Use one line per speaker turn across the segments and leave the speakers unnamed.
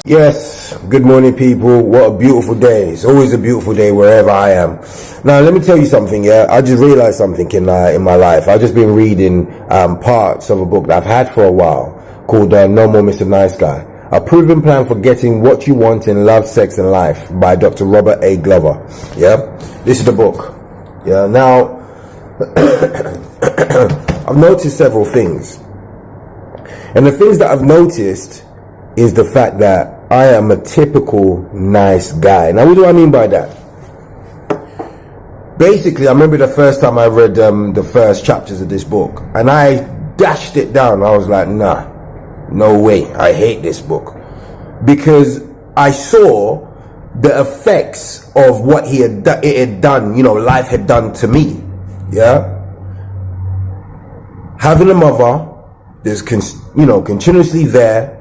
Yes, good morning people. What a beautiful day. It's always a beautiful day wherever I am. Now let me tell you something, yeah. I just realized something in my life. I've just been reading parts of a book that I've had for a while called No More Mr. Nice Guy. A Proven Plan for Getting What You Want in Love, Sex and Life by Dr. Robert A. Glover. Yeah, this is the book. Yeah, now I've noticed several things. And the things that I've noticed is the fact that I am a typical nice guy. Now, what do I mean by that? Basically, I remember the first time I read the first chapters of this book, and I dashed it down. I was like, nah, no way. I hate this book. Because I saw the effects of what it had done, life had done to me. Yeah? Having a mother that's, continuously there,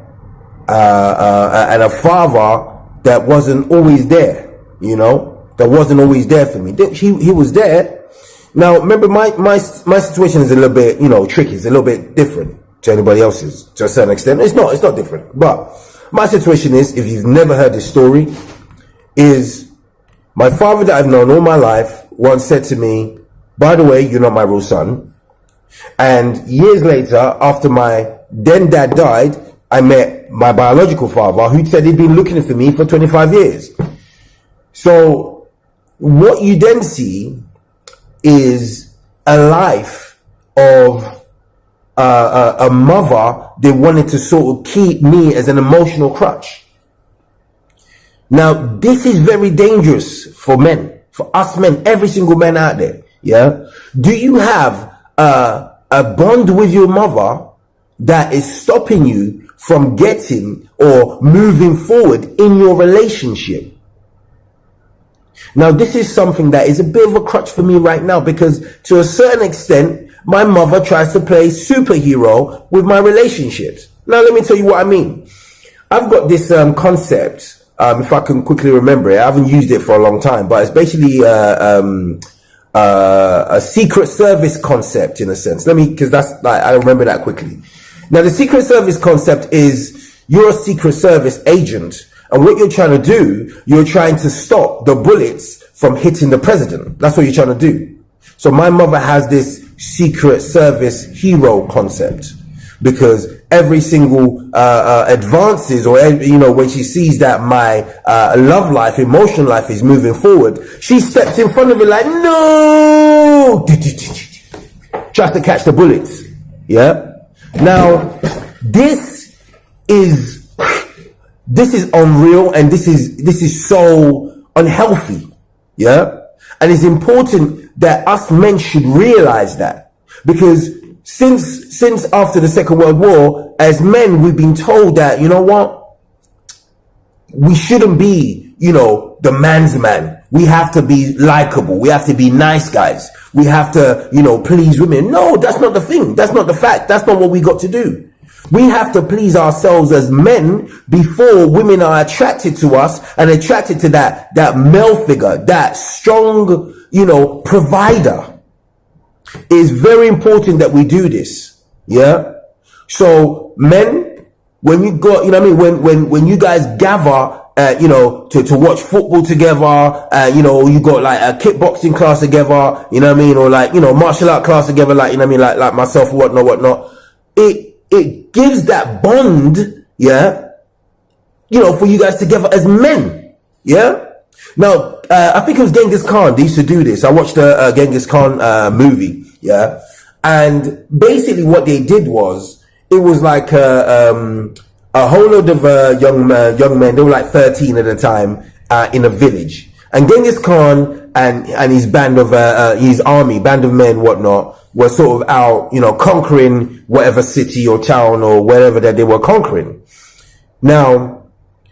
and a father that wasn't always there, that wasn't always there for me. He was there. Now, remember, my situation is a little bit, tricky. It's a little bit different to anybody else's, to a certain extent. It's not different. But my situation is, if you've never heard this story, is my father that I've known all my life once said to me, by the way, you're not my real son. And years later, after my then dad died, I met my biological father, who said he'd been looking for me for 25 years. So what you then see is a life of a mother that wanted to sort of keep me as an emotional crutch. Now, this is very dangerous for men, for us men, every single man out there. Yeah. Do you have a bond with your mother that is stopping you from getting or moving forward in your relationship? Now, this is something that is a bit of a crutch for me right now, because to a certain extent, my mother tries to play superhero with my relationships. Now, let me tell you what I mean. I've got this concept, if I can quickly remember it. I haven't used it for a long time, but it's basically a secret service concept, in a sense. Because that's like, I remember that quickly. Now, the secret service concept is you're a secret service agent, and what you're trying to do, you're trying to stop the bullets from hitting the president. That's what you're trying to do. So my mother has this secret service hero concept, because every single advances, or when she sees that my love life, emotional life is moving forward, she steps in front of it like, no, tries to catch the bullets. Yeah. Now, this is unreal, and this is so unhealthy. Yeah. And it's important that us men should realize that, because since after the Second World War, as men, we've been told that, we shouldn't be, the man's man. We have to be likable. We have to be nice guys. We have to, please women. No, that's not the thing. That's not the fact. That's not what we got to do. We have to please ourselves as men before women are attracted to us and attracted to that male figure, that strong, provider. It is very important that we do this. Yeah. So men, when you go, when you guys gather, to watch football together, you got like a kickboxing class together, or martial art class together, like myself, whatnot. It gives that bond, yeah, for you guys together as men, yeah. Now, I think it was Genghis Khan. They used to do this. I watched a Genghis Khan movie, yeah, and basically what they did was, it was like a whole load of young men. They were like 13 at the time, in a village, and Genghis Khan and his band of his army, band of men, whatnot, were sort of out, conquering whatever city or town or wherever that they were conquering. Now,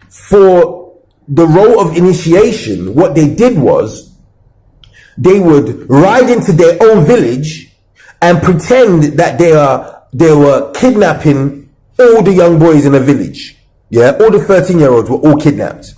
for the role of initiation, what they did was, they would ride into their own village and pretend that they were kidnapping all the young boys in the village. Yeah, all the 13-year-olds were all kidnapped,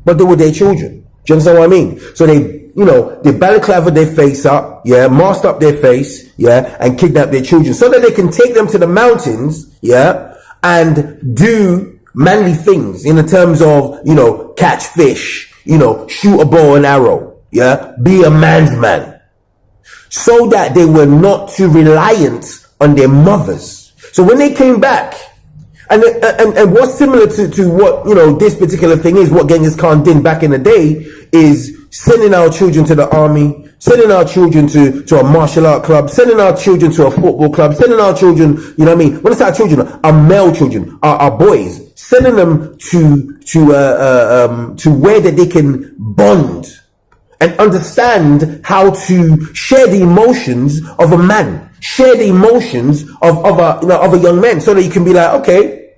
but they were their children. Do you understand what I mean? So they you know, they balaclava their face up, yeah, masked up their face, yeah, and kidnap their children so that they can take them to the mountains, yeah, and do manly things in the terms of, you know, catch fish, you know, shoot a bow and arrow, yeah, be a man's man, so that they were not too reliant on their mothers. So when they came back, and what's similar to what, you know, this particular thing is, what Genghis Khan did back in the day, is sending our children to the army, sending our children to a martial art club, sending our children to a football club, sending our children, you know what I mean? When I say our children, our male children, our boys, sending them to where that they can bond and understand how to share the emotions of a man, share the emotions of a young man, so that you can be like, okay,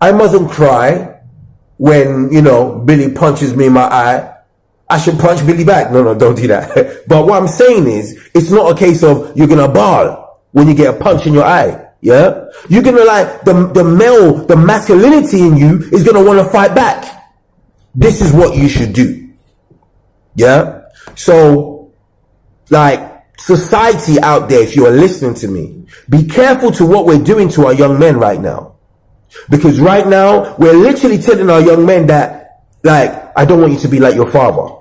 I mustn't cry when, you know, Billy punches me in my eye. I should punch Billy back. No, don't do that. But what I'm saying is, it's not a case of you're gonna bawl when you get a punch in your eye. Yeah, you're gonna, like, the masculinity in you is gonna want to fight back. This is what you should do. Yeah. So, like, society out there, if you are listening to me, be careful to what we're doing to our young men right now. Because right now, we're literally telling our young men that, like, I don't want you to be like your father.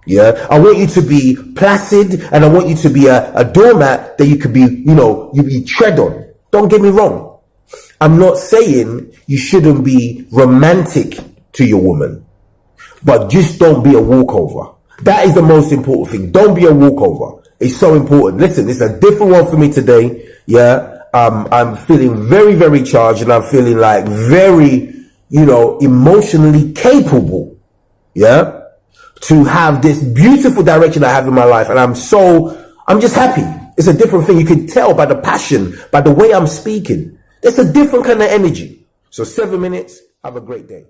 Yeah, I want you to be placid, and I want you to be a doormat that you could be, you know, you be tread on. Don't get me wrong. I'm not saying you shouldn't be romantic to your woman, but just don't be a walkover. That is the most important thing. Don't be a walkover. It's so important. Listen, it's a different one for me today. Yeah. I'm feeling very, very charged, and I'm feeling like very, you know, emotionally capable, yeah, to have this beautiful direction I have in my life. And I'm just happy. It's a different thing. You can tell by the passion, by the way I'm speaking. It's a different kind of energy. So 7 minutes. Have a great day.